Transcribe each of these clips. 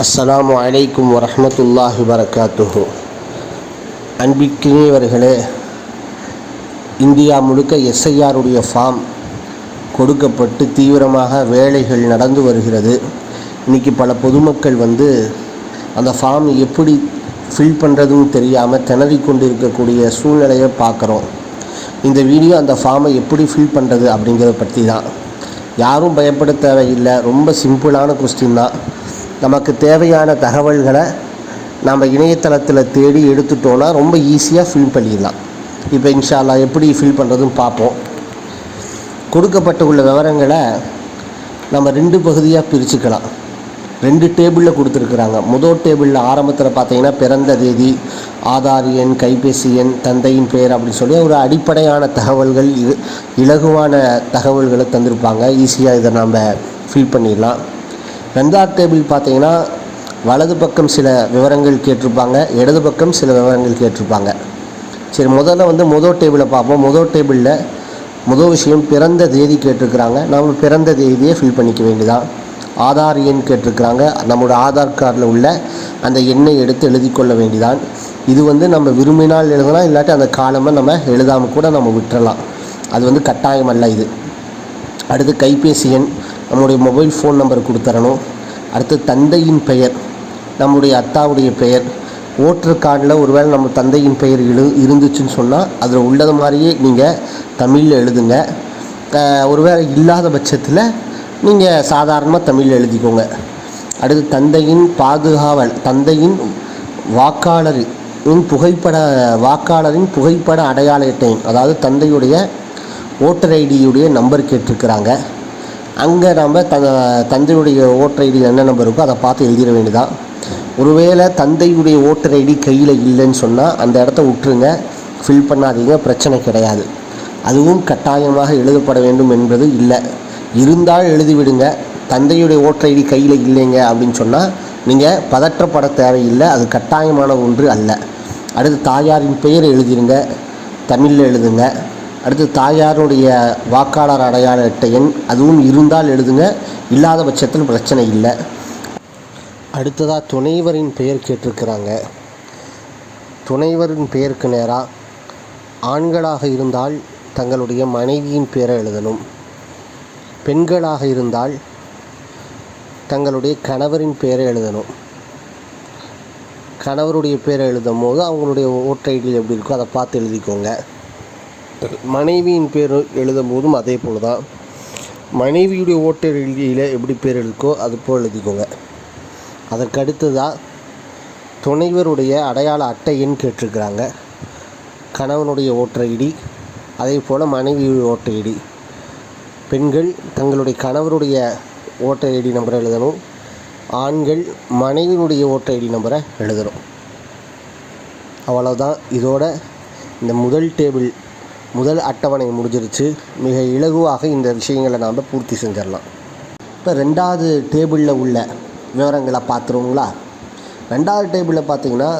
அஸ்ஸலாமு அலைக்கும் வரஹ்மத்துல்லாஹி வரகாத்துஹு. அன்பிற்கினியவர்களே, இந்தியா முழுக்க எஸ்ஐஆருடைய ஃபார்ம் கொடுக்கப்பட்டு தீவிரமாக வேலைகள் நடந்து வருகிறது. இன்றைக்கி பல பொதுமக்கள் அந்த ஃபார்ம் எப்படி ஃபில் பண்ணுறதுன்னு தெரியாமல் திணறி கொண்டு இருக்கக்கூடிய சூழ்நிலையை பார்க்குறோம். இந்த வீடியோ அந்த ஃபார்மை எப்படி ஃபில் பண்ணுறது அப்படிங்கிறத பற்றி தான். யாரும் பயப்பட தேவையில்லை. ரொம்ப சிம்பிளான கொஸ்டின் தான். நமக்கு தேவையான தகவல்களை நம்ம இணையதளத்தில் தேடி எடுத்துட்டோன்னா ரொம்ப ஈஸியாக ஃபில் பண்ணிடலாம். இப்போ இன்ஷா அல்லாஹ் எப்படி ஃபில் பண்ணுறதுன்னு பார்ப்போம். கொடுக்கப்பட்ட உள்ள விவரங்களை நம்ம 2 பகுதியாக பிரிச்சுக்கலாம். 2 டேபிளில் கொடுத்துருக்குறாங்க. முதல் டேபிளில் ஆரம்பத்தில் பார்த்தீங்கன்னா பிறந்த தேதி, ஆதார் எண், கைபேசி எண், தந்தையின் பெயர் அப்படின்னு சொல்லி ஒரு அடிப்படையான தகவல்கள், இலகுவான தகவல்களை தந்திருப்பாங்க. ஈஸியாக இதை நம்ம ஃபில் பண்ணிடலாம். 2ஆவது டேபிள் பார்த்தீங்கன்னா வலது பக்கம் சில விவரங்கள் கேட்டிருப்பாங்க, இடது பக்கம் சில விவரங்கள் கேட்டிருப்பாங்க. சரி, முதல்ல முதல் டேபிளை பார்ப்போம். முதல் டேபிளில் முதல் விஷயம் பிறந்த தேதி கேட்டிருக்கிறாங்க. நம்ம பிறந்த தேதியை ஃபில் பண்ணிக்க வேண்டியதான். ஆதார் எண் கேட்டிருக்கிறாங்க. நம்மளோட ஆதார் கார்டில் உள்ள அந்த எண்ணை எடுத்து எழுதி கொள்ள வேண்டியதான். இது நம்ம விரும்பினால் எழுதலாம், இல்லாட்டி அந்த காலமாக நம்ம எழுதாமல் கூட நம்ம விட்டுறலாம். அது கட்டாயம் அல்ல இது. அடுத்து கைபேசி எண், நம்முடைய மொபைல் ஃபோன் நம்பர் கொடுத்துடணும். அடுத்து தந்தையின் பெயர், நம்முடைய அத்தாவுடைய பெயர். ஓட்டர் கார்டில் ஒருவேளை நம்ம தந்தையின் பெயர் இருந்துச்சுன்னு சொன்னால் அதில் உள்ளது மாதிரியே நீங்கள் தமிழில் எழுதுங்க. ஒருவேளை இல்லாத பட்சத்தில் நீங்கள் சாதாரணமாக தமிழில் எழுதிக்கோங்க. அடுத்து தந்தையின் பாதுகாவல், தந்தையின் வாக்காளரின் புகைப்பட அடையாள அட்டை, அதாவது தந்தையுடைய ஓட்டர் ஐடியுடைய நம்பர் கேட்டிருக்கிறாங்க. அங்கே நம்ம தந்தையுடைய ஓட்டர் ஐடியில் என்ன நம்பர் இருக்கோ அதை பார்த்து எழுதிட வேண்டியதான். ஒருவேளை தந்தையுடைய ஓட்டர் ஐடி கையில் இல்லைன்னு சொன்னால் அந்த இடத்த விட்டுருங்க, ஃபில் பண்ணாதீங்க, பிரச்சனை கிடையாது. அதுவும் கட்டாயமாக எழுதப்பட வேண்டும் என்பது இல்லை. இருந்தால் எழுதிவிடுங்க. தந்தையுடைய ஓட்டர் ஐடி கையில் இல்லைங்க அப்படின்னு சொன்னால் நீங்கள் பதற்றப்பட தேவையில்லை, அது கட்டாயமான ஒன்று அல்ல. அடுத்து தாயாரின் பெயர் எழுதிடுங்க, தமிழில் எழுதுங்க. அடுத்து தாயாருடைய வாக்காளர் அடையாள அட்டை எண், அதுவும் இருந்தால் எழுதுங்க, இல்லாத பட்சத்தில் பிரச்சனை இல்லை. அடுத்ததாக துணைவரின் பெயர் கேட்டிருக்கிறாங்க. துணைவரின் பெயருக்கு நேராக ஆண்களாக இருந்தால் தங்களுடைய மனைவியின் பெயரை எழுதணும். பெண்களாக இருந்தால் தங்களுடைய கணவரின் பெயரை எழுதணும். கணவருடைய பெயரை எழுதும் போது அவங்களுடைய ஓட்டர் ஐடியில் எப்படி இருக்கோ அதை பார்த்து எழுதிக்கோங்க. மனைவியின் பேர் எழுதும் போதும் அதே போல் தான். மனைவியுடைய ஓட்டர் ஐடியில் எப்படி பேர் இருக்கோ அது போல் எழுதிக்கோங்க. அதற்கு அடுத்ததாக துணைவருடைய அடையாள அட்டை எண் கேட்டிருக்கிறாங்க. கணவனுடைய ஓட்டர் ஐடி, அதே போல் மனைவியுடைய ஓட்டர் ஐடி. பெண்கள் தங்களுடைய கணவருடைய ஓட்டர் ஐடி நம்பரை எழுதணும். ஆண்கள் மனைவியினுடைய ஓட்டர் ஐடி நம்பரை எழுதணும். அவ்வளோதான். இதோட இந்த முதல் அட்டவணை முடிஞ்சிருச்சு. மிக இலகுவாக இந்த விஷயங்களை நாம் பூர்த்தி செஞ்சிடலாம். இப்போ 2ஆவது டேபிளில் உள்ள விவரங்களை பார்த்துருவோங்களா? 2ஆவது டேபிளில் பார்த்தீங்கன்னா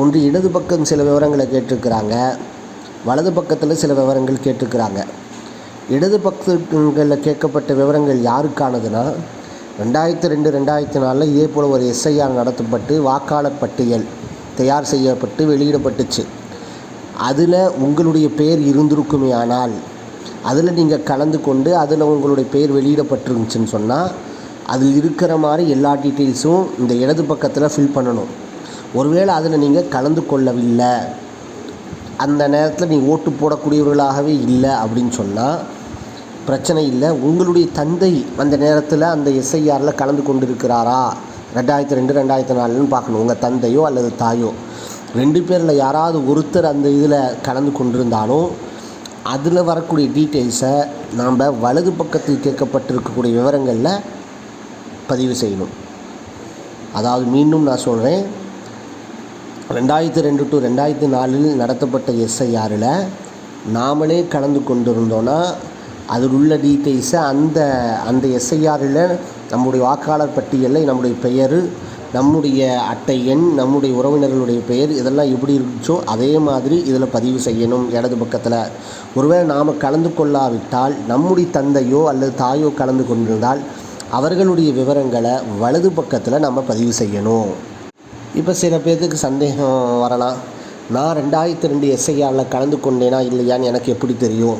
ஒன்று இடது பக்கம் சில விவரங்களை கேட்டிருக்கிறாங்க, வலது பக்கத்தில் சில விவரங்கள் கேட்டிருக்கிறாங்க. இடது பக்கங்களில் கேட்கப்பட்ட விவரங்கள் யாருக்கானதுன்னா 2002, 2004 இதே போல் ஒரு எஸ்ஐஆர் நடத்தப்பட்டு வாக்காளர் பட்டியல் தயார் செய்யப்பட்டு வெளியிடப்பட்டுச்சு. அதில் உங்களுடைய பெயர் இருந்திருக்குமே, ஆனால் அதில் நீங்கள் கலந்து கொண்டு அதில் உங்களுடைய பெயர் வெளியிடப்பட்டிருந்துச்சுன்னு சொன்னால் அதில் இருக்கிற மாதிரி எல்லா டீட்டெயில்ஸும் இந்த இடது பக்கத்தில் ஃபில் பண்ணணும். ஒருவேளை அதில் நீங்கள் கலந்து கொள்ளவில்லை, அந்த நேரத்தில் நீங்கள் ஓட்டு போடக்கூடியவர்களாகவே இல்லை அப்படின்னு சொன்னால் பிரச்சனை இல்லை. உங்களுடைய தந்தை அந்த நேரத்தில் அந்த எஸ்ஐஆரில் கலந்து கொண்டு இருக்கிறாரா 2002, 2004ன்னு பார்க்கணும். உங்கள் தந்தையோ அல்லது தாயோ 2 பேரில் யாராவது ஒருத்தர் அந்த இதில் கலந்து கொண்டிருந்தாலும் அதில் வரக்கூடிய டீட்டெயில்ஸை நாம் வலது பக்கத்தில் கேட்கப்பட்டிருக்கக்கூடிய விவரங்களில் பதிவு செய்யணும். அதாவது மீண்டும் நான் சொல்கிறேன், 2002 to 2004 நடத்தப்பட்ட எஸ்ஐஆரில் நாமளே கலந்து கொண்டிருந்தோன்னா அதில் உள்ள டீட்டெயில்ஸை அந்த எஸ்ஐஆரில் நம்முடைய வாக்காளர் பட்டியலில் நம்முடைய பெயர், நம்முடைய அட்டை எண், நம்முடைய உறவினர்களுடைய பெயர் இதெல்லாம் எப்படி இருந்துச்சோ அதே மாதிரி இதில் பதிவு செய்யணும் இடது பக்கத்தில். ஒருவேளை நாம் கலந்து கொள்ளாவிட்டால் நம்முடைய தந்தையோ அல்லது தாயோ கலந்து கொண்டிருந்தால் அவர்களுடைய விவரங்களை வலது பக்கத்தில் நம்ம பதிவு செய்யணும். இப்போ சில பேர்த்துக்கு சந்தேகம் வரலாம், நான் 2002 எஸ்ஐஆரில் கலந்து கொண்டேனா இல்லையான்னு எனக்கு எப்படி தெரியும்,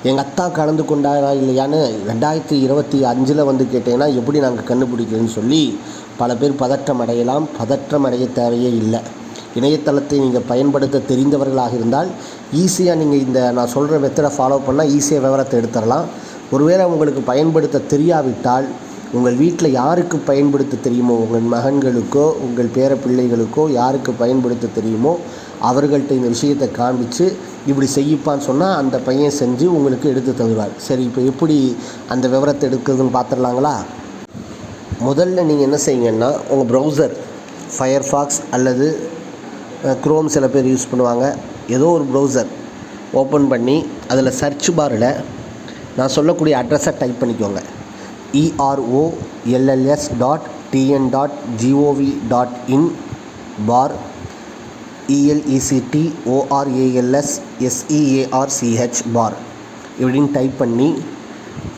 எங்கள் அத்தா கலந்து கொண்டாரா இல்லையான்னு 2025 வந்து கேட்டேன்னா எப்படி நாங்கள் கண்டுபிடிக்கிறேன்னு சொல்லி பல பேர் பதற்றம் அடையலாம். பதற்றம் அடைய தேவையே இல்லை. இணையதளத்தை நீங்கள் பயன்படுத்த தெரிந்தவர்களாக இருந்தால் ஈஸியாக நீங்கள் இந்த நான் சொல்கிற மெத்தடை ஃபாலோ பண்ணால் ஈஸியாக விவரத்தை எடுத்துடலாம். ஒருவேளை உங்களுக்கு பயன்படுத்த தெரியாவிட்டால் உங்கள் வீட்டில் யாருக்கு பயன்படுத்த தெரியுமோ, உங்கள் மகன்களுக்கோ உங்கள் பேர பிள்ளைகளுக்கோ யாருக்கு பயன்படுத்த தெரியுமோ அவர்கள்ட்ட இந்த விஷயத்தை காண்பித்து இப்படி செய்யிப்பான்னு சொன்னால் அந்த பையன் செஞ்சு உங்களுக்கு எடுத்து தருவார். சரி, இப்போ எப்படி அந்த விவரத்தை எடுக்கிறதுன்னு பார்த்துடலாங்களா? முதல்ல நீங்கள் என்ன செய்யுங்கன்னா, உங்கள் ப்ரௌசர் ஃபயர்ஃபாக்ஸ் அல்லது க்ரோம் சில பேர் யூஸ் பண்ணுவாங்க, ஏதோ ஒரு ப்ரௌசர் ஓப்பன் பண்ணி அதில் சர்ச் பாரில் நான் சொல்லக்கூடிய அட்ரஸை டைப் பண்ணிக்கோங்க. erolls.tn.gov.in ELECTORALSSEARCH இப்படின்னு டைப் பண்ணி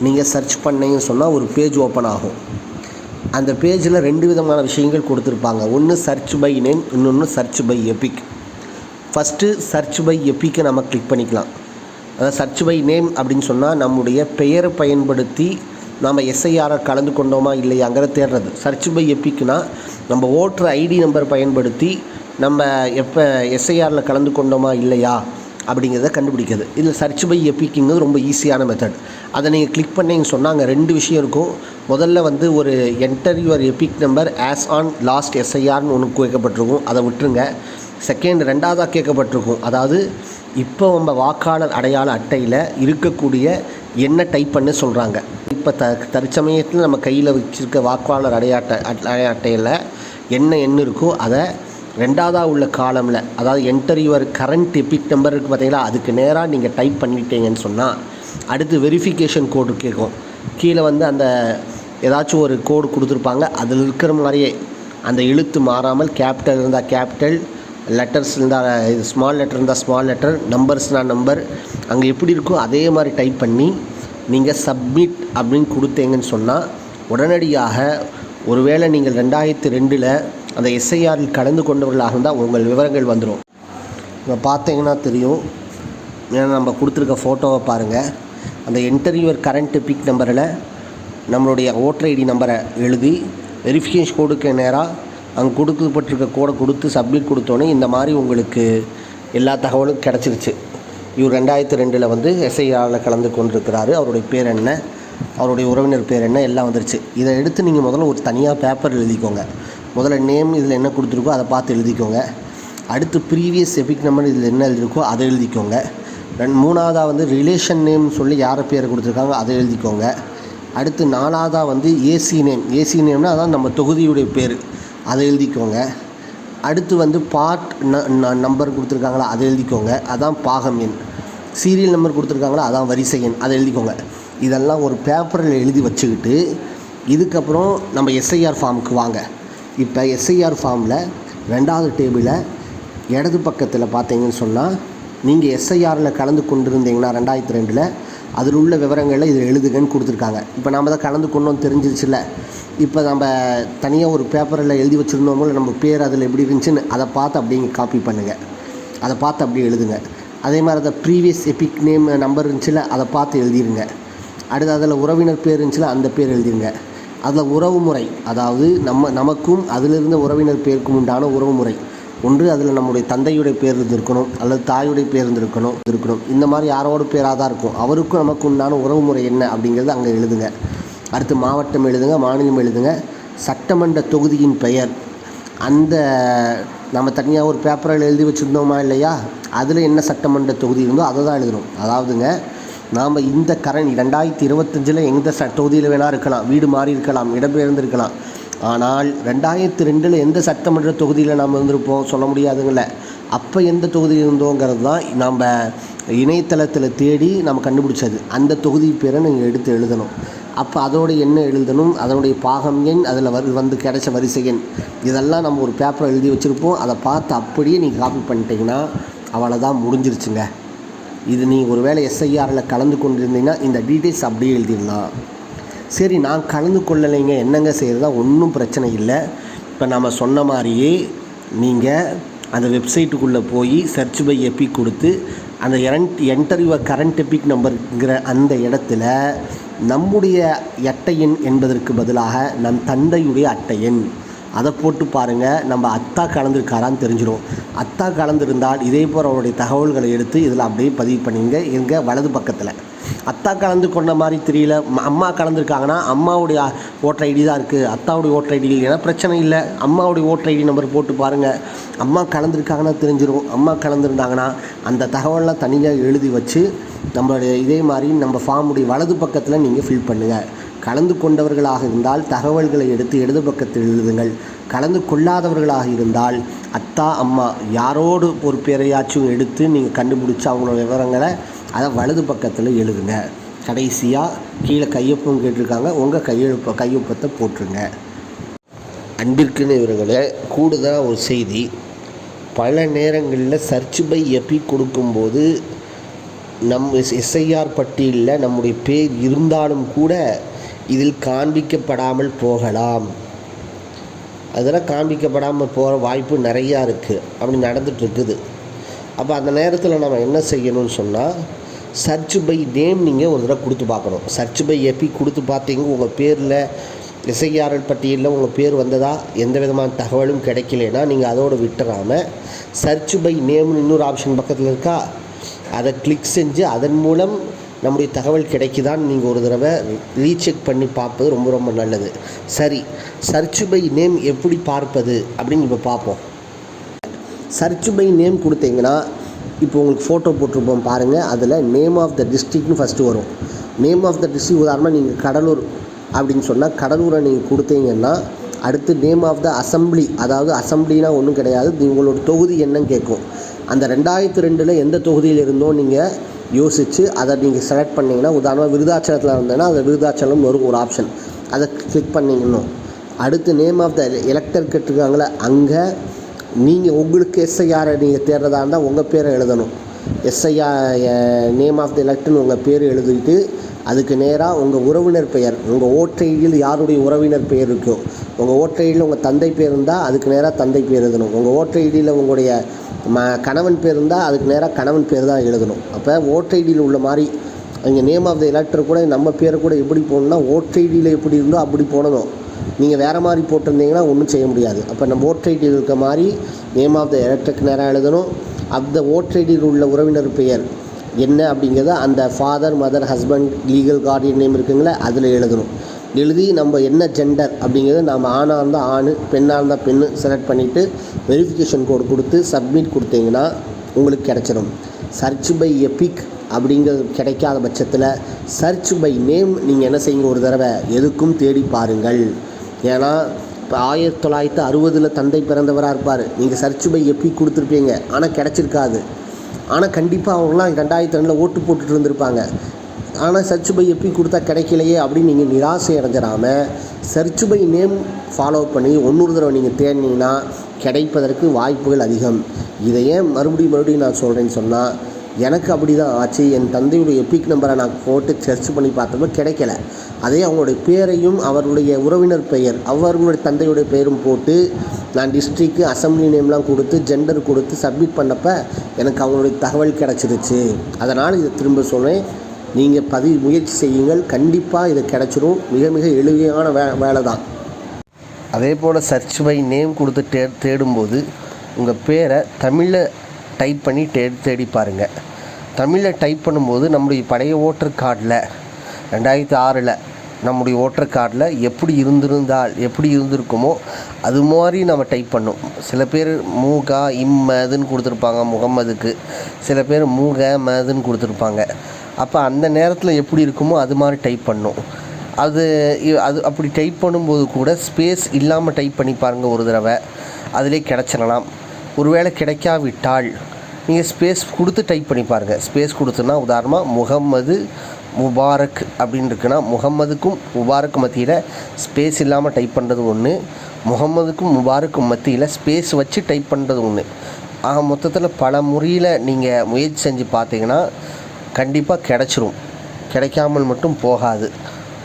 நீங்கள் சர்ச் பண்ணீங்கன்னு சொன்னால் ஒரு பேஜ் ஓப்பன் ஆகும். அந்த பேஜில் 2 விதமான விஷயங்கள் கொடுத்துருப்பாங்க. ஒன்று சர்ச் பை நேம், இன்னொன்று search by EPIC. First search by எபிக்கை நம்ம கிளிக் பண்ணிக்கலாம். அதாவது சர்ச் பை நேம் அப்படின்னு சொன்னால் நம்முடைய பெயரை பயன்படுத்தி நம்ம எஸ்ஐஆரை கலந்து கொண்டோமா இல்லையாங்கிற தேடுறது. சர்ச் பை எபிக்னா நம்ம ஓட்டர் ஐடி நம்பர் பயன்படுத்தி நம்ம எப்போ எஸ்ஐஆரில் கலந்து கொண்டோமா இல்லையா அப்படிங்கிறத கண்டுபிடிக்கிறது. இதில் சர்ச் பை எபிக்குங்கிறது ரொம்ப ஈஸியான மெத்தட். அதை நீங்கள் கிளிக் பண்ணிங்கன்னு சொன்னால் அங்கே 2 விஷயம் இருக்கும். முதல்ல வந்து ஒரு enter your EPIC number as on last எஸ்ஐஆர்னு ஒன்று கேட்கப்பட்டிருக்கும், அதை விட்டுருங்க. ரெண்டாவதாக கேட்கப்பட்டிருக்கும், அதாவது இப்போ நம்ம வாக்காளர் அடையாள அட்டையில் இருக்கக்கூடிய என்ன டைப் பண்ண சொல்கிறாங்க. இப்போ தற்சமயத்தில் நம்ம கையில் வச்சுருக்க வாக்காளர் அடையாள அட்டையில் என்ன இருக்கோ அதை ரெண்டாவதாக உள்ள காலமில், அதாவது enter your current Epic number இருக்குது பார்த்தீங்களா, அதுக்கு நேராக நீங்கள் டைப் பண்ணிட்டீங்கன்னு சொன்னால் அடுத்து வெரிஃபிகேஷன் கோடு கேட்கும். கீழே வந்து அந்த ஏதாச்சும் ஒரு கோடு கொடுத்துருப்பாங்க, அதில் இருக்கிற மாதிரியே அந்த எழுத்து மாறாமல் கேபிட்டல் இருந்தால் கேபிட்டல், லெட்டர்ஸ் இருந்தால் இது ஸ்மால் லெட்டர் இருந்தால் ஸ்மால் லெட்டர், நம்பர்ஸ்னால் நம்பர் அங்கே எப்படி இருக்கோ அதே மாதிரி டைப் பண்ணி நீங்கள் சப்மிட் அப்படின்னு கொடுத்தீங்கன்னு சொன்னால் உடனடியாக ஒருவேளை நீங்கள் 2002 அந்த எஸ்ஐஆரில் கலந்து கொண்டவர்களாக இருந்தால் உங்கள் விவரங்கள் வந்துடும். இப்போ பார்த்தீங்கன்னா தெரியும், ஏன்னா நம்ம கொடுத்துருக்க ஃபோட்டோவை பாருங்கள். அந்த என்டர் யுவர் கரண்ட் எபிக் நம்பரில் நம்மளுடைய ஓட்டர் ஐடி நம்பரை எழுதி வெரிஃபிகேஷன் கோடுக்கு நேராக அங்கே கொடுக்கப்பட்டிருக்க கோடை கொடுத்து சப்மிட் கொடுத்தோன்னே இந்த மாதிரி உங்களுக்கு எல்லா தகவலும் கிடச்சிருச்சு. இவர் 2002 வந்து எஸ்ஐஆரில் கலந்து கொண்டிருக்கிறாரு, அவருடைய பேர் என்ன, அவருடைய உறவினர் பேர் என்ன, எல்லாம் வந்துருச்சு. இதை எடுத்து நீங்கள் முதல்ல ஒரு தனியாக பேப்பர் எழுதிக்கோங்க. முதல்ல நேம் இதில் என்ன கொடுத்துருக்கோ அதை பார்த்து எழுதிக்கோங்க. அடுத்து ப்ரீவியஸ் எபிக் நம்பர் இதில் என்ன எழுதிருக்கோ அதை எழுதிக்கோங்க. மூணாவதாக வந்து ரிலேஷன் நேம் சொல்லி யாரை பேரை கொடுத்துருக்காங்க அதை எழுதிக்கோங்க. அடுத்து 4வதாக வந்து ஏசி நேம்னால் அதான் நம்ம தொகுதியுடைய பேர், அதை எழுதிக்கோங்க. அடுத்து வந்து பார்ட் நம்பர் கொடுத்துருக்காங்களா அதை எழுதிக்கோங்க, அதான் பாகம் எண். சீரியல் நம்பர் கொடுத்துருக்காங்களா அதான் வரிசை எண், அதை எழுதிக்கோங்க. இதெல்லாம் ஒரு பேப்பரில் எழுதி வச்சுக்கிட்டு இதுக்கப்புறம் நம்ம எஸ்ஐஆர் ஃபார்முக்கு வாங்க. இப்போ எஸ்ஐஆர் ஃபார்மில் 2வது டேபிளில் இடது பக்கத்தில் பார்த்தீங்கன்னு சொன்னால் நீங்கள் எஸ்ஐஆரில் கலந்து கொண்டிருந்தீங்கன்னா 2002 அதில் உள்ள விவரங்களை இதில் எழுதுகன்னு கொடுத்துருக்காங்க. இப்போ நம்ம தான் கலந்து கொண்டோம் தெரிஞ்சிருச்சுல்ல. இப்போ நம்ம தனியாக ஒரு பேப்பரில் எழுதி வச்சுருந்தோமோ நம்ம பேர் அதில் எப்படி இருந்துச்சுன்னு அதை பார்த்து அப்படியே காப்பி பண்ணுங்கள், அதை பார்த்து அப்படியே எழுதுங்க. அதே மாதிரி அந்த ப்ரீவியஸ் எபிக் நேம் நம்பர் இருந்துச்சுல அதை பார்த்து எழுதிடுங்க. அடுத்து அதில் உறவினர் பேர் இருந்துச்சுல அந்த பேர் எழுதிடுங்க. அதில் உறவு முறை, அதாவது நமக்கும் அதிலிருந்த உறவினர் பேருக்கும் உண்டான உறவு முறை ஒன்று, அதில் நம்முடைய தந்தையுடைய பேர் இருந்திருக்கணும் அல்லது தாயுடைய பேர் இருந்திருக்கணும். இந்த மாதிரி யாரோட பேராக தான் இருக்கும், அவருக்கும் நமக்கு உண்டான உறவு முறை என்ன அப்படிங்கிறது அங்கே எழுதுங்க. அடுத்து மாவட்டம் எழுதுங்க, மாநிலம் எழுதுங்க, சட்டமன்ற தொகுதியின் பெயர். அந்த நம்ம தனியாக ஒரு பேப்பரில் எழுதி வச்சுருந்தோமா இல்லையா, அதில் என்ன சட்டமன்ற தொகுதி இருந்தோ அதை தான் எழுதணும். அதாவதுங்க நாம் இந்த 2025 எந்த தொகுதியில் வேணால் இருக்கலாம், வீடு மாறி இருக்கலாம், இடம்பெயர்ந்திருக்கலாம். ஆனால் 2002 எந்த சட்டமன்ற தொகுதியில் நாம் இருந்திருப்போம் சொல்ல முடியாதுங்கள. அப்போ எந்த தொகுதியில் இருந்தோங்கிறது தான் நாம் இணையதளத்தில் தேடி நம்ம கண்டுபிடிச்சது. அந்த தொகுதி பேரை நீங்கள் எடுத்து எழுதணும். அப்போ அதோடு என்ன எழுதணும், அதனுடைய பாகம் எண், அதில் வந்து கிடைச்ச வரிசை எண், இதெல்லாம் நம்ம ஒரு பேப்பரை எழுதி வச்சுருப்போம். அதை பார்த்து அப்படியே நீங்கள் காப்பி பண்ணிட்டீங்கன்னா அவ்வளோதான், முடிஞ்சிருச்சுங்க. இது நீங்கள் ஒரு வேளை எஸ்ஐஆரில் கலந்து கொண்டிருந்தீங்கன்னா இந்த டீட்டெயில்ஸ் அப்படியே எழுதிடலாம். சரி நான் கலந்து கொள்ளலைங்க, என்னங்க செய்கிறதா? ஒன்றும் பிரச்சனை இல்லை. இப்போ நம்ம சொன்ன மாதிரியே நீங்கள் அந்த வெப்சைட்டுக்குள்ளே போய் சர்ச் பை எபிக் கொடுத்து அந்த என்டர் யுவர் கரண்ட் எபிக் நம்பருங்கிற அந்த இடத்துல நம்முடைய அட்டை எண் என்பதற்கு பதிலாக நம் தந்தையுடைய அட்டை எண் அதை போட்டு பாருங்கள். நம்ம அத்தா கலந்துருக்காரான்னு தெரிஞ்சிடும். அத்தா கலந்துருந்தால் இதே போல் அவருடைய தகவல்களை எடுத்து இதில் அப்படியே பதிவு பண்ணிங்க. எங்கள் வலது பக்கத்தில் அத்தா கலந்து கொண்ட மாதிரி தெரியல, அம்மா கலந்துருக்காங்கன்னா அம்மாவுடைய ஓட்டர் ஐடி தான் இருக்குது, அத்தாவுடைய ஓட்டர் ஐடி இல்லைன்னா பிரச்சனை இல்லை. அம்மாவுடைய ஓட்டர் ஐடி நம்பர் போட்டு பாருங்கள். அம்மா கலந்துருக்காங்கன்னா தெரிஞ்சிடும். அம்மா கலந்துருந்தாங்கன்னா அந்த தகவலாம் தனியாக எழுதி வச்சு நம்மளுடைய இதே மாதிரி நம்ம ஃபார்முடைய வலது பக்கத்தில் நீங்கள் ஃபில் பண்ணுங்கள். கலந்து கொண்டவர்களாக இருந்தால் தகவல்களை எடுத்து இடது பக்கத்தில் எழுதுங்கள். கலந்து கொள்ளாதவர்களாக இருந்தால் அத்தா அம்மா யாரோடு ஒரு பேரையாச்சும் எடுத்து நீங்கள் கண்டுபிடிச்சி அவங்களோட விவரங்களை அதை வலது பக்கத்தில் எழுதுங்க. கடைசியாக கீழே கையொப்பம் கேட்டிருக்காங்க, உங்கள் கையொப்பத்தை போட்டுருங்க. அன்பிற்குன்னு இவர்களே, கூடுதலாக ஒரு செய்தி, பல நேரங்களில் சர்ச் பை எபிக் கொடுக்கும்போது எஸ்ஐஆர் பட்டியலில் நம்முடைய பேர் இருந்தாலும் கூட இதில் காண்பிக்கப்படாமல் போகலாம். அதெல்லாம் காண்பிக்கப்படாமல் போகிற வாய்ப்பு நிறையா இருக்குது, அப்படி நடந்துகிட்ருக்குது. அப்போ அந்த நேரத்தில் நம்ம என்ன செய்யணும்னு சொன்னால், சர்ச் பை நேம் நீங்கள் ஒரு தடவை கொடுத்து பார்க்கணும். சர்ச் பை எபிக் கொடுத்து பார்த்தீங்க, உங்கள் பேரில் எஸ்ஐஆர் பட்டியலில் உங்கள் பேர் வந்ததா எந்த விதமான தகவலும் கிடைக்கலனா நீங்கள் அதோடு விட்டுறாமல் சர்ச் பை நேம்னு இன்னொரு ஆப்ஷன் பக்கத்தில் இருக்கா, அதை கிளிக் செஞ்சு அதன் மூலம் நம்முடைய தகவல் கிடைக்குதான்னு நீங்கள் ஒரு தடவை ரீசெக் பண்ணி பார்ப்பது ரொம்ப ரொம்ப நல்லது. சரி, சர்ச் பை நேம் எப்படி பார்ப்பது அப்படின்னு இப்போ பார்ப்போம். சர்ச் பை நேம் கொடுத்தீங்கன்னா இப்போ உங்களுக்கு ஃபோட்டோ போட்டிருப்போம் பாருங்கள். அதில் நேம் ஆஃப் த டிஸ்ட்ரிக்ட்னு ஃபஸ்ட்டு வரும். நேம் ஆஃப் த டிஸ்ட்ரிக்ட் உதாரணமாக நீங்கள் கடலூர் அப்படின்னு சொன்னால் கடலூரை நீங்கள் கொடுத்தீங்கன்னா அடுத்து நேம் ஆஃப் த அசம்பிளி, அதாவது அசம்பிளினா ஒன்றும் கிடையாது, உங்களோட தொகுதி என்னன்னு கேட்கும். அந்த 2002 எந்த தொகுதியில் இருந்தோம் நீங்கள் யோசித்து அதை நீங்கள் செலக்ட் பண்ணிங்கன்னா, உதாரணமாக விருதாச்சலத்தில் இருந்தேன்னா அதை விருதாச்சலம் வரும் ஒரு ஆப்ஷன், அதை கிளிக் பண்ணிங்கணும். அடுத்து நேம் ஆஃப் த எலெக்டர் கேட்டிருக்காங்களே, அங்கே நீங்கள் உங்களுக்கு எஸ்ஐஆரை நீங்கள் தேடுறதா இருந்தால் உங்கள் பேரை எழுதணும். எஸ்ஐஆர் நேம் ஆஃப் த எலெக்டர்னு உங்கள் பேர் எழுதிட்டு அதுக்கு நேராக உங்கள் உறவினர் பெயர், உங்கள் ஓட்டர் ஐடியில் யாருடைய உறவினர் பெயர் இருக்கோ, உங்கள் ஓட்டர் ஐடியில் உங்கள் தந்தை பேர் இருந்தால் அதுக்கு நேராக தந்தை பேர் எழுதணும். உங்கள் ஓட்டர் ஐடியில் உங்களுடைய கணவன் பேர் இருந்தால் அதுக்கு நேராக கணவன் பேர் தான் எழுதணும். அப்போ ஓட்டர் ஐடியில் உள்ள மாதிரி அங்கே நேம் ஆஃப் த எலெக்டர் கூட நம்ம பேரை கூட எப்படி போகணுன்னா ஓட்டர் ஐடியில் எப்படி இருந்தோ அப்படி போனதும். நீங்கள் வேறு மாதிரி போட்டிருந்தீங்கன்னா ஒன்றும் செய்ய முடியாது. அப்போ நம்ம ஓட்டர் ஐடியில் இருக்க மாதிரி நேம் ஆஃப் த எலெக்டருக்கு நேராக எழுதணும். அந்த ஓட்டர் ஐடியில் உள்ள உறவினர் பெயர் என்ன அப்படிங்கிறத அந்த father mother husband legal Guardian name இருக்குங்களே அதில் எழுதணும். எழுதி நம்ம என்ன ஜெண்டர் அப்படிங்கிறத நம்ம ஆணாக இருந்தால் ஆண், பெண்ணாக இருந்தால் பெண்ணு செலக்ட் பண்ணிவிட்டு வெரிஃபிகேஷன் கோடு கொடுத்து சப்மிட் கொடுத்தீங்கன்னா உங்களுக்கு கிடச்சிடும். சர்ச் பை எபிக் அப்படிங்கிறது கிடைக்காத பட்சத்தில் சர்ச் பை நேம் நீங்கள் என்ன செய்யுங்க, ஒரு தடவை எதுக்கும் தேடி பாருங்கள். ஏன்னா இப்போ 1960 தந்தை பிறந்தவராக இருப்பார், நீங்கள் சர்ச் பை எபிக் கொடுத்துருப்பீங்க, ஆனால் கிடச்சிருக்காது. ஆனால் கண்டிப்பாக அவங்களாம் 2002 ஓட்டு போட்டுட்டு இருந்திருப்பாங்க. ஆனால் சர்ச் பை எபிக் கொடுத்தா கிடைக்கலையே அப்படின்னு நீங்கள் நிராசை அடைஞ்சிடாமல் சர்ச் பை நேம் ஃபாலோ பண்ணி ஒன்னொரு தடவை நீங்கள் தேடினீங்கன்னா கிடைப்பதற்கு வாய்ப்புகள் அதிகம். இதை ஏன் மறுபடியும் நான் சொல்கிறேன்னு சொன்னால், எனக்கு அப்படி தான் ஆச்சு. என் தந்தையுடைய எபிக் நம்பரை நான் போட்டு சர்ச் பண்ணி பார்த்தப்போ கிடைக்கல. அதே அவங்களுடைய பேரையும் அவருடைய உறவினர் பெயர் அவர்களுடைய தந்தையுடைய பெயரும் போட்டு நான் டிஸ்ட்ரிக்கு அசம்பிளி நேம்லாம் கொடுத்து ஜெண்டர் கொடுத்து சப்மிட் பண்ணப்போ எனக்கு அவங்களுடைய தகவல் கிடச்சிருச்சு. அதனால் இதை திரும்ப சொல்கிறேன், நீங்கள் முயற்சி செய்யுங்கள், கண்டிப்பாக இது கிடச்சிரும். மிக மிக எளிமையான வேலை தான். அதே போல் சர்ச் பை நேம் கொடுத்து தேடும்போது உங்கள் பேரை தமிழில் டைப் பண்ணி தேடி பாருங்கள். தமிழில் டைப் பண்ணும்போது நம்முடைய பழைய ஓட்டர் கார்டில் 2006 நம்முடைய ஓட்டர் கார்டில் எப்படி இருந்திருக்குமோ அது மாதிரி நம்ம டைப் பண்ணோம். சில பேர் மூகா இம்மதுன்னு கொடுத்துருப்பாங்க முகம்மதுக்கு, சில பேர் மூக மதுன்னு கொடுத்துருப்பாங்க. அப்போ அந்த நேரத்தில் எப்படி இருக்குமோ அது மாதிரி டைப் பண்ணோம். அது அப்படி டைப் பண்ணும்போது கூட ஸ்பேஸ் இல்லாமல் டைப் பண்ணி பாருங்கள் ஒரு தடவை, அதிலே கிடச்சிடலாம். ஒருவேளை கிடைக்காவிட்டால் நீங்கள் ஸ்பேஸ் கொடுத்து டைப் பண்ணி பாருங்கள். ஸ்பேஸ் கொடுத்துன்னா உதாரணமாக முகம்மது முபாரக் அப்படின்னு இருக்குன்னா முகம்மதுக்கும் முபாரக் மத்தியில் ஸ்பேஸ் இல்லாமல் டைப் பண்ணுறது ஒன்று, முகம்மதுக்கும் முபாரக்கும் மத்தியில் ஸ்பேஸ் வச்சு டைப் பண்ணுறது ஒன்று. மொத்தத்தில் பல முறையில் நீங்கள் முயற்சி செஞ்சு பார்த்தீங்கன்னா கண்டிப்பாக கிடச்சிரும், கிடைக்காமல் மட்டும் போகாது.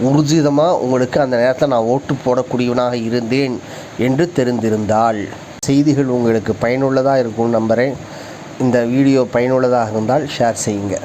ஊர்ஜிதமாக உங்களுக்கு அந்த நேரத்தில் நான் ஓட்டு போடக்கூடியவனாக இருந்தேன் என்று தெரிந்திருந்தால், செய்திகள் உங்களுக்கு பயனுள்ளதாக இருக்கும்னு நம்புகிறேன். இந்த வீடியோ பயனுள்ளதாக இருந்தால் ஷேர் செய்யுங்க.